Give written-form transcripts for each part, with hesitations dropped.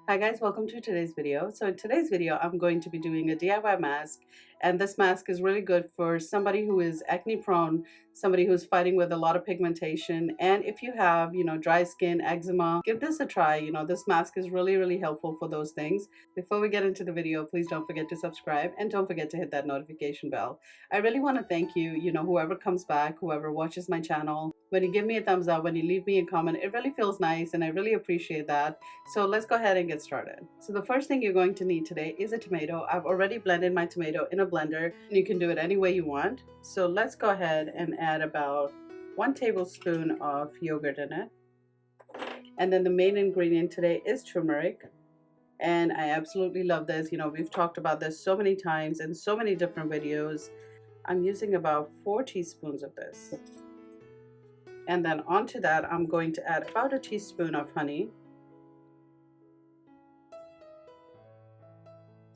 Hi guys, welcome to today's video. So in today's video, I'm going to be doing a DIY mask, and this mask is really good for somebody who is acne prone, somebody who's fighting with a lot of pigmentation, and if you have, dry skin, eczema, give this a try. This mask is really helpful for those things. Before we get into the video, please don't forget to subscribe and don't forget to hit that notification bell. I really want to thank you, whoever comes back, whoever watches my channel. When you give me a thumbs up, when you leave me a comment, it really feels nice and I really appreciate that. So let's go ahead and get started. So the first thing you're going to need today is a tomato. I've already blended my tomato in a blender. You can do it any way you want. So let's go ahead and add about 1 tablespoon of yogurt in it. And then the main ingredient today is turmeric. And I absolutely love this. We've talked about this so many times in so many different videos. I'm using about 4 teaspoons of this. And then onto that, I'm going to add about a teaspoon of honey.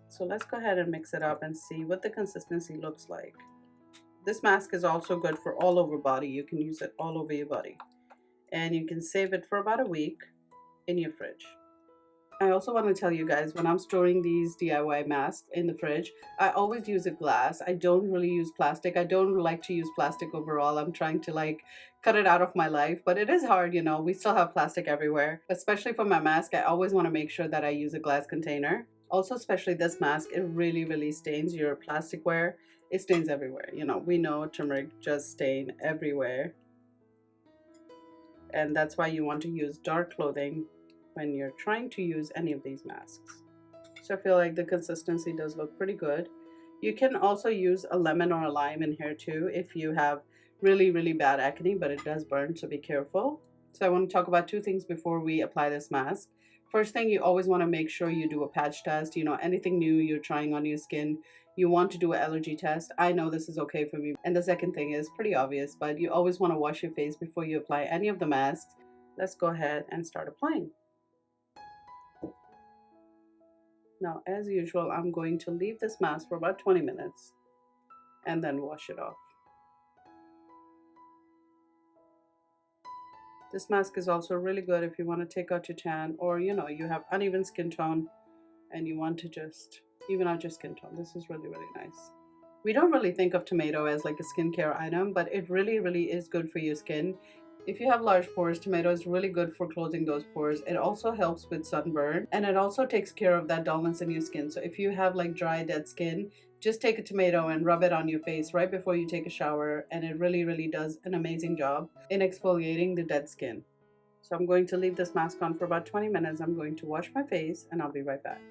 So let's go ahead and mix it up and see what the consistency looks like. This mask is also good for all over body. You can use it all over your body. And you can save it for about a week in your fridge. I also want to tell you guys, when I'm storing these DIY masks in the fridge, I always use a glass. I don't really use plastic. I don't like to use plastic overall. I'm trying to cut it out of my life, but it is hard, we still have plastic everywhere. Especially for my mask, I always want to make sure that I use a glass container. Also, especially this mask, it really stains your plasticware. It stains everywhere. We know turmeric just stain everywhere. And that's why you want to use dark clothing when you're trying to use any of these masks. So I feel like the consistency does look pretty good. You can also use a lemon or a lime in here too if you have really bad acne, but it does burn, so be careful. So I want to talk about 2 things before we apply this mask. First thing, you always want to make sure you do a patch test. Anything new you're trying on your skin, you want to do an allergy test. I know this is okay for me. And the second thing is pretty obvious, but you always want to wash your face before you apply any of the masks. Let's go ahead and start applying. Now, as usual, I'm going to leave this mask for about 20 minutes and then wash it off. This mask is also really good if you want to take out your tan, or you have uneven skin tone and you want to just even out your skin tone. This is really nice. We don't really think of tomato as like a skincare item, but it really is good for your skin. If you have large pores, tomato is really good for closing those pores. It also helps with sunburn, and it also takes care of that dullness in your skin. So if you have dry, dead skin, just take a tomato and rub it on your face right before you take a shower, and it really does an amazing job in exfoliating the dead skin. So I'm going to leave this mask on for about 20 minutes. I'm going to wash my face and I'll be right back.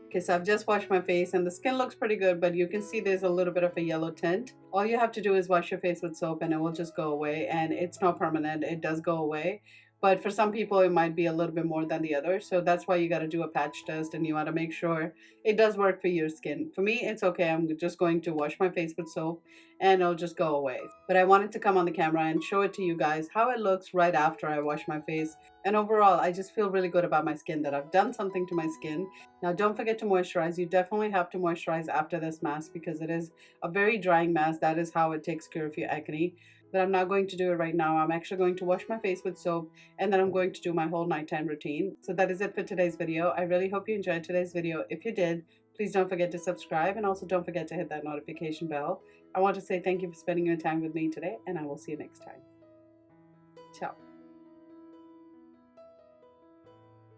Okay, so I've just washed my face and the skin looks pretty good, but you can see there's a little bit of a yellow tint. All you have to do is wash your face with soap and it will just go away, and it's not permanent. It does go away. But for some people, it might be a little bit more than the others. So that's why you got to do a patch test and you want to make sure it does work for your skin. For me, it's okay. I'm just going to wash my face with soap and it'll just go away. But I wanted to come on the camera and show it to you guys how it looks right after I wash my face. And overall, I just feel really good about my skin, that I've done something to my skin. Now, don't forget to moisturize. You definitely have to moisturize after this mask because it is a very drying mask. That is how it takes care of your acne. But I'm not going to do it right now. I'm actually going to wash my face with soap and then I'm going to do my whole nighttime routine. So that is it for today's video. I really hope you enjoyed today's video. If you did, please don't forget to subscribe and also don't forget to hit that notification bell. I want to say thank you for spending your time with me today, and I will see you next time. Ciao.